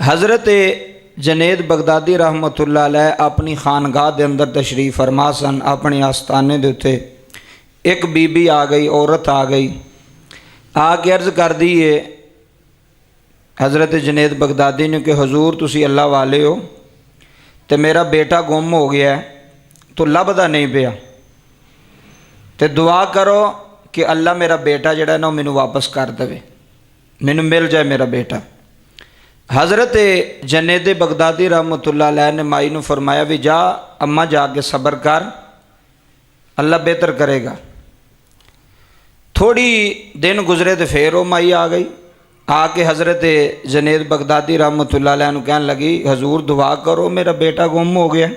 हज़रत जनेद बगदादी रहमतुल्लाह अलैह अपनी खानगाह के अंदर तशरीफ़ फरमा सन। अपने आस्थाने के उत्ते एक बीबी आ गई, औरत आ गई, आके अर्ज़ कर दी है हज़रत जनेद बगदादी ने कि हजूर तुसी अल्लाह वाले हो तो मेरा बेटा गुम हो गया है, तो लभदा नहीं पिया, तो दुआ करो कि अल्लाह मेरा बेटा जिहड़ा ना मैनू वापस कर देवे, मैनू मिल जाए मेरा बेटा। हज़रत जनेद बगदादी रहमतुल्लाह अलैह ने माई नू फरमाया भी जा अम्मा जाके सब्र कर, अल्लाह बेहतर करेगा। थोड़ी दिन गुजरे तो फिर वो माई आ गई, आके हज़रत जनेद बगदादी रहमतुल्लाह अलैह नू कहन लगी हजूर दुआ करो मेरा बेटा गुम हो गया,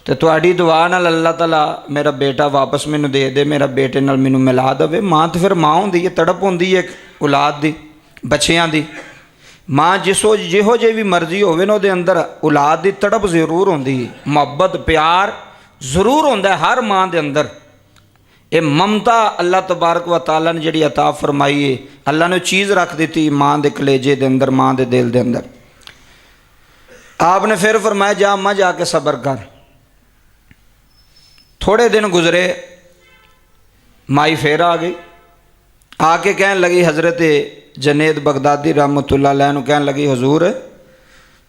तो तुहाडी दुआ नाल अल्लाह ताला मेरा बेटा वापस मैनू दे दे, मेरा बेटे नाल मैनू मिला देवे। माँ तो फिर माँ होंदी है, तड़प होंदी है औलाद दी, बच्चियां दी। माँ जिहो जी भी मर्जी होवे ना उहदे अंदर औलाद दी तड़प जरूर होंदी है, मुहब्बत प्यार जरूर होंदा है हर माँ दे अंदर। ये ममता अल्लाह तबारक व तआला ने जिहड़ी अता फरमाई है, अल्लाह ने चीज़ रख दी माँ के कलेजे के अंदर, माँ के दिल के अंदर। आपने फिर फरमाया जा अम्मा जाके सब्र कर। थोड़े दिन गुजरे, माई फिर आ गई, आके कहन लगी हज़रत जनेद बगदादी रहमतुल्लाह अलैह नू कहन लगी हजूर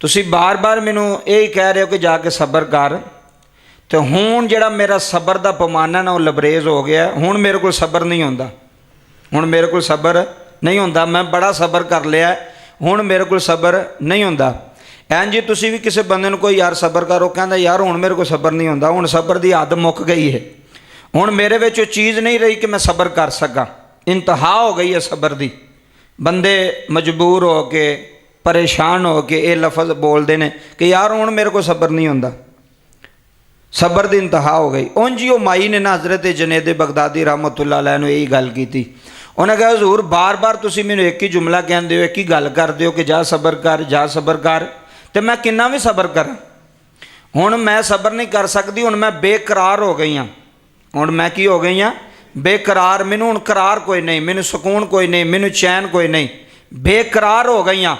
तुसी बार बार मैनू यही कह रहे हो कि जाके सब्र कर, तो हुण जिहड़ा मेरा सब्र का पैमाना ना वो लबरेज हो गया, हुण मेरे को सब्र नहीं होंदा, हुण मेरे को सब्र नहीं होंदा, मैं बड़ा सब्र कर लिया, हुण मेरे को सब्र नहीं होंदा। एन जी तुसी भी किसी बंदे नू कोई यार सब्र करो, कहंदा यार हुण मेरे को सब्र नहीं होंदा, हुण सब्र की हद मुक गई है, हुण मेरे विच चीज़ नहीं रही कि मैं सब्र कर सका, इंतहा हो गई है सब्र की। बंदे मजबूर हो के परेशान हो के ये लफज बोलते हैं कि यार हुण मेरे को सब्र नहीं होंदा, सब्र की इंतहा हो गई। उंज ही वो माई ने ना हज़रत जनेद बगदादी रहमतुल्लाह अलैह नू यही गल की थी। उन्हें कहा हजूर बार बार तुसी मैनू एक ही जुमला कहते हो, एक ही गल करते हो कि जा सब्र कर, जा सब्र कर, तो मैं किन्ना भी सब्र करा, हुण मैं सब्र नहीं कर सकती, हुण मैं बेकरार हो गई हाँ, हुण मैं की हो गई हाँ बेकरार, मैनू हुण करार कोई नहीं, मैनू सुकून कोई नहीं, मैनू चैन कोई नहीं, बेकरार हो गई हाँ।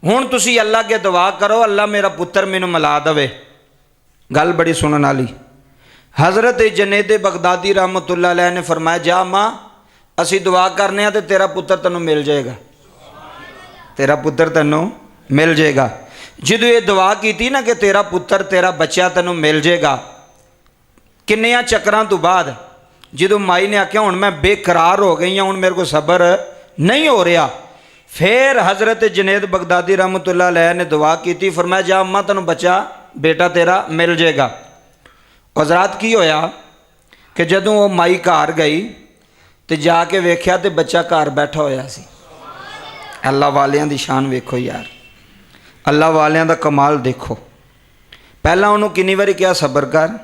हुण तुसी अल्लाह के दुआ करो अल्लाह मेरा पुत्र मैनू मिला देवे। गल बड़ी सुनने वाली। हज़रत जनेद बगदादी रहमतुल्लाह अलैह ने फरमाया जा माँ असी दुआ करने तो तेरा पुत्र तेनों मिल जाएगा, तेरा पुत्र तेनों मिल जाएगा। जदों ये दुआ की ना कि तेरा पुत्र तेरा बच्चा तेनों मिल जाएगा, किन्नियां चक्रां तो बाद जदों माई ने आख्या हुण मैं बेकरार हो गई हूँ, हुण मेरे को सब्र नहीं हो रहा, फिर हज़रत जनेद बगदादी रहमतुल्लाह अलैह ने दुआ की, फरमाया जा अम्मा तेनों बच्चा बेटा तेरा मिल जाएगा। हज़रात की होया कि जदों वो माई घर गई तो जाके वेख्या तो बच्चा घर बैठा होया सी। अल्लाह वालियां दी शान वेखो यार, अल्लाह वालियां दा कमाल देखो। पहला उन्होंने किन्नी बारी कहा सब्र कर,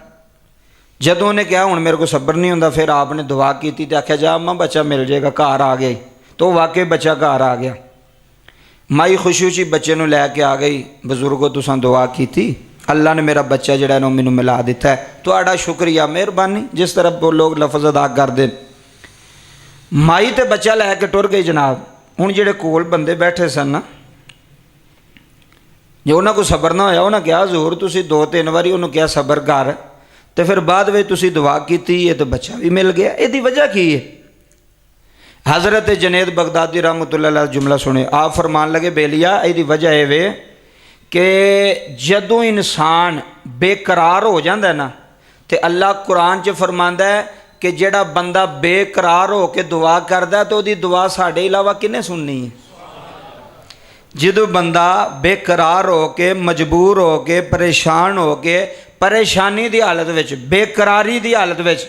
जदों उन्हें कहा हुण मेरे को सब्र नहीं होंदा, फिर आपने दुआ की तो आख्या जा अम्मा बच्चा मिल जाएगा, घर आ गया, तो वाकई बच्चा घर आ गया। माई खुशी खुशी बच्चे नूं लैके आ गई, बजुर्गो तुसां दुआ की थी, अल्लाह ने मेरा बच्चा जिहड़ा ना मैनू मिला दिता है, तुहाडा शुक्रिया मेहरबानी, जिस तरह वो लोग लफज अदा करते। माई तो बच्चा लैके टुर गई जनाब। हुण जिहड़े कोल बंदे बैठे सन ना, जो उन्होंने को सब्र ना होया, उन्हें कहा हजूर तुसी 2-3 बारी उन्होंने कहा सब्र कर, तो फिर बाद में तुसी दुआ की है तो बच्चा भी मिल गया, इसकी वजह की है? हज़रत जनेद बगदादी रहमतुल्लाह अलैह जुमला सुने, आप फरमान लगे बेलिया इसकी वजह यह वे कि जदों इंसान बेकरार हो जाता है ना, तो अल्लाह कुरान च फरमांदा है कि जिहड़ा बंदा बेकरार हो के दुआ करता है तो उसकी दुआ साढ़े अलावा किन्ने सुननी है? जदों बंदा बेकरार हो के मजबूर हो के परेशान हो के परेशानी की हालत विच, बेकरारी की हालत विच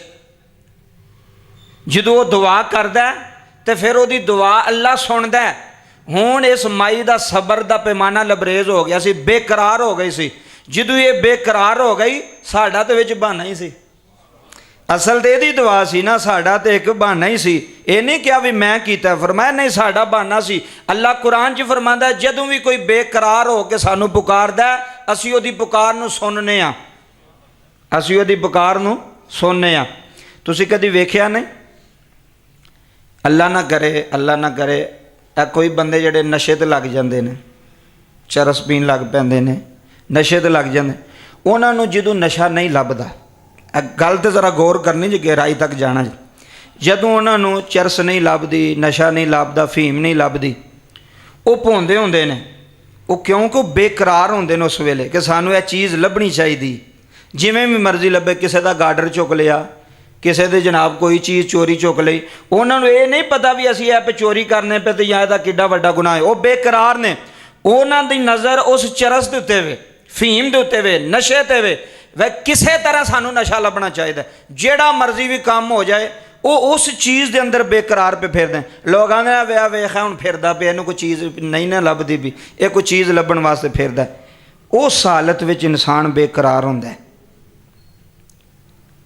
जदों वो दुआ करता है तो फिर वो दुआ अल्लाह सुनता है। हुण इस माई का सब्र का पैमाना लबरेज हो गया सी, बेकरार हो गई सी। जदों ये बेकरार हो गई साडा तो विच बहाना ही सी, असल तो यही दुआ सी ना, साडा तो एक बहाना ही सी। ये नहीं क्या भी मैं कीता, फरमाया नहीं साडा बहाना सी। अल्लाह कुरान च फरमांदा है जदों भी कोई बेकरार हो के सानू पुकारदा है असीं उहदी पुकार नूं सुनने आ, असीं उहदी पुकार नूं सुनने आ। तुसीं कदी वेखिया नहीं? अल्लाह ना करे, अल्लाह ना करे कोई बंदे जड़े नशे ते लग जाते हैं, ਚਰਸ ਪੀਣ ਲੱਗ ਪੈਂਦੇ ਨੇ, ਨਸ਼ੇ ਤੇ ਲੱਗ ਜਾਂਦੇ। ਉਹਨਾਂ ਨੂੰ ਜਦੋਂ ਨਸ਼ਾ ਨਹੀਂ ਲੱਭਦਾ, ਇਹ ਗੱਲ ਤੇ ਜ਼ਰਾ ਗੌਰ ਕਰਨੀ ਜੀ, ਗਹਿਰਾਈ ਤੱਕ ਜਾਣਾ ਜੀ। ਜਦੋਂ ਉਹਨਾਂ ਨੂੰ ਚਰਸ ਨਹੀਂ ਲੱਭਦੀ, ਨਸ਼ਾ ਨਹੀਂ ਲੱਭਦਾ, ਫੀਮ ਨਹੀਂ ਲੱਭਦੀ, ਉਹ ਭੌਂਦੇ ਹੁੰਦੇ ਨੇ। ਉਹ ਕਿਉਂਕਿ ਉਹ ਬੇਕਰਾਰ ਹੁੰਦੇ ਨੇ ਉਸ ਵੇਲੇ ਕਿ ਸਾਨੂੰ ਇਹ ਚੀਜ਼ ਲੱਭਣੀ ਚਾਹੀਦੀ। ਜਿਵੇਂ ਵੀ ਮਰਜ਼ੀ ਲੱਭੇ, ਕਿਸੇ ਦਾ ਗਾਡਰ ਚੁੱਕ ਲਿਆ, ਕਿਸੇ ਦੇ ਜਨਾਬ ਕੋਈ ਚੀਜ਼ ਚੋਰੀ ਚੁੱਕ ਲਈ, ਉਹਨਾਂ ਨੂੰ ਇਹ ਨਹੀਂ ਪਤਾ ਵੀ ਅਸੀਂ ਇਹ 'ਤੇ ਚੋਰੀ ਕਰਨੇ ਪਏ ਤੇ ਜਾਂ ਇਹਦਾ ਕਿੱਡਾ ਵੱਡਾ ਗੁਨਾਹ ਹੈ। ਉਹ ਬੇਕਰਾਰ ਨੇ। ਉਹਨਾਂ ਦੀ ਨਜ਼ਰ ਉਸ ਚਰਸ ਦੇ ਉੱਤੇ ਵੇ, ਫੀਮ ਦੇ ਉੱਤੇ ਵੇ, ਨਸ਼ੇ 'ਤੇ ਵੇ। ਵੈ ਕਿਸੇ ਤਰ੍ਹਾਂ ਸਾਨੂੰ ਨਸ਼ਾ ਲੱਭਣਾ ਚਾਹੀਦਾ। ਜਿਹੜਾ ਮਰਜ਼ੀ ਵੀ ਕੰਮ ਹੋ ਜਾਏ, ਉਹ ਉਸ ਚੀਜ਼ ਦੇ ਅੰਦਰ ਬੇਕਰਾਰ ਪੇ ਫਿਰਦੇ। ਲੋਕਾਂ ਨੇ ਵਿਆਹ ਵੇਖਿਆ ਹੁਣ ਫਿਰਦਾ ਪਿਆ, ਇਹਨੂੰ ਕੋਈ ਚੀਜ਼ ਨਹੀਂ ਨਾ ਲੱਭਦੀ ਵੀ, ਇਹ ਕੋਈ ਚੀਜ਼ ਲੱਭਣ ਵਾਸਤੇ ਫਿਰਦਾ। ਉਸ ਹਾਲਤ ਵਿੱਚ ਇਨਸਾਨ ਬੇਕਰਾਰ ਹੁੰਦਾ।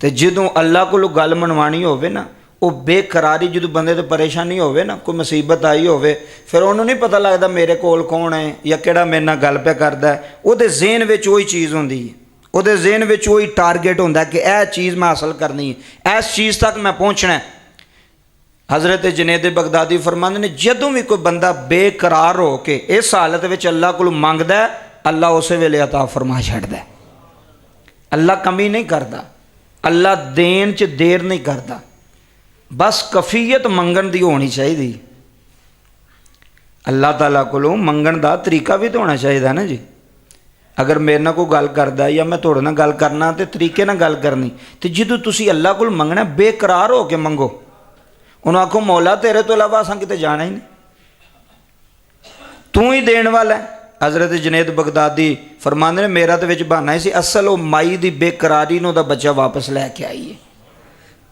ਤੇ ਜਦੋਂ ਅੱਲਾ ਕੋਲੋਂ ਗੱਲ ਮਨਵਾਣੀ ਹੋਵੇ ਨਾ, ਉਹ ਬੇਕਰਾਰੀ ਜਦੋਂ ਬੰਦੇ ਤੇ ਪਰੇਸ਼ਾਨੀ ਹੋਵੇ ਨਾ, ਕੋਈ ਮੁਸੀਬਤ ਆਈ ਹੋਵੇ, ਫਿਰ ਉਹਨੂੰ ਨਹੀਂ ਪਤਾ ਲੱਗਦਾ ਮੇਰੇ ਕੋਲ ਕੌਣ ਹੈ ਜਾਂ ਕਿਹੜਾ ਮੇਰੇ ਨਾਲ ਗੱਲ ਪਿਆ ਕਰਦਾ। ਉਹਦੇ ਜ਼ਿਹਨ ਵਿੱਚ ਉਹੀ ਚੀਜ਼ ਹੁੰਦੀ ਹੈ, ਉਹਦੇ ਜ਼ਿਹਨ ਵਿੱਚ ਉਹੀ ਟਾਰਗੇਟ ਹੁੰਦਾ ਕਿ ਇਹ ਚੀਜ਼ ਮੈਂ ਹਾਸਲ ਕਰਨੀ ਹੈ, ਇਸ ਚੀਜ਼ ਤੱਕ ਮੈਂ ਪਹੁੰਚਣਾ। ਹਜ਼ਰਤ ਜੁਨੈਦ ਬਗਦਾਦੀ ਫਰਮਾਉਂਦੇ ਨੇ, ਜਦੋਂ ਵੀ ਕੋਈ ਬੰਦਾ ਬੇਕਰਾਰ ਹੋ ਕੇ ਇਸ ਹਾਲਤ ਵਿੱਚ ਅੱਲਾ ਕੋਲ ਮੰਗਦਾ, ਅੱਲਾ ਉਸੇ ਵੇਲੇ ਅਤਾ ਫਰਮਾ ਛੱਡਦਾ। ਅੱਲਾ ਕਮੀ ਨਹੀਂ ਕਰਦਾ, ਅੱਲਾ ਦੇਣ 'ਚ ਦੇਰ ਨਹੀਂ ਕਰਦਾ। ਬਸ ਕਫੀਅਤ ਮੰਗਣ ਦੀ ਹੋਣੀ ਚਾਹੀਦੀ। ਅੱਲਾ ਤਾਲਾ ਕੋਲੋਂ ਮੰਗਣ ਦਾ ਤਰੀਕਾ ਵੀ ਤਾਂ ਹੋਣਾ ਚਾਹੀਦਾ ਨਾ ਜੀ। ਅਗਰ ਮੇਰੇ ਨਾਲ ਕੋਈ ਗੱਲ ਕਰਦਾ ਜਾਂ ਮੈਂ ਤੁਹਾਡੇ ਨਾਲ ਗੱਲ ਕਰਨਾ, ਤੇ ਤਰੀਕੇ ਨਾਲ ਗੱਲ ਕਰਨੀ। ਤੇ ਜਦੋਂ ਤੁਸੀਂ ਅੱਲਾ ਕੋਲ ਮੰਗਣਾ, ਬੇਕਰਾਰ ਹੋ ਕੇ ਮੰਗੋ। ਉਹਨੂੰ ਆਖੋ, ਮੌਲਾ ਤੇਰੇ ਤੋਂ ਇਲਾਵਾ ਅਸਾਂ ਕਿਤੇ ਜਾਣਾ ਹੀ ਨਹੀਂ, ਤੂੰ ਹੀ ਦੇਣ ਵਾਲਾ ਹੈ। ਹਜ਼ਰਤ ਜੁਨੈਦ ਬਗਦਾਦੀ ਫਰਮਾਉਂਦੇ ਨੇ, ਮੇਰਾ ਤੇ ਵਿੱਚ ਬਹਾਨਾ ਹੀ ਸੀ, ਅਸਲ ਉਹ ਮਾਈ ਦੀ ਬੇਕਰਾਰੀ ਨੂੰ ਉਹਦਾ ਬੱਚਾ ਵਾਪਸ ਲੈ ਕੇ ਆਈ ਹੈ।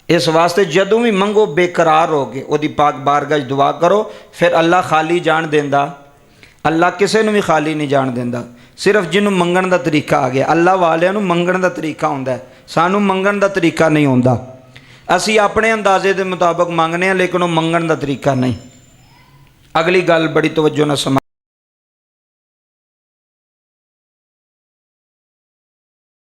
ਇਸ ਵਾਸਤੇ ਜਦੋਂ ਵੀ ਮੰਗੋ ਬੇਕਰਾਰ ਹੋ ਕੇ ਉਹਦੀ ਪਾਕ ਬਾਰਗਾਹ 'ਚ ਦੁਆ ਕਰੋ। ਫਿਰ ਅੱਲਾ ਖਾਲੀ ਜਾਣ ਦਿੰਦਾ। ਅੱਲਾ ਕਿਸੇ ਨੂੰ ਵੀ ਖਾਲੀ ਨਹੀਂ ਜਾਣ ਦਿੰਦਾ। ਸਿਰਫ ਜਿਹਨੂੰ ਮੰਗਣ ਦਾ ਤਰੀਕਾ ਆ ਗਿਆ। ਅੱਲਾ ਵਾਲਿਆਂ ਨੂੰ ਮੰਗਣ ਦਾ ਤਰੀਕਾ ਹੁੰਦਾ, ਸਾਨੂੰ ਮੰਗਣ ਦਾ ਤਰੀਕਾ ਨਹੀਂ ਆਉਂਦਾ। ਅਸੀਂ ਆਪਣੇ ਅੰਦਾਜ਼ੇ ਦੇ ਮੁਤਾਬਕ ਮੰਗਨੇ ਹਾਂ, ਲੇਕਿਨ ਉਹ ਮੰਗਣ ਦਾ ਤਰੀਕਾ ਨਹੀਂ। ਅਗਲੀ ਗੱਲ ਬੜੀ ਤਵੱਜੋ ਨਾਲ ਸਮਝ।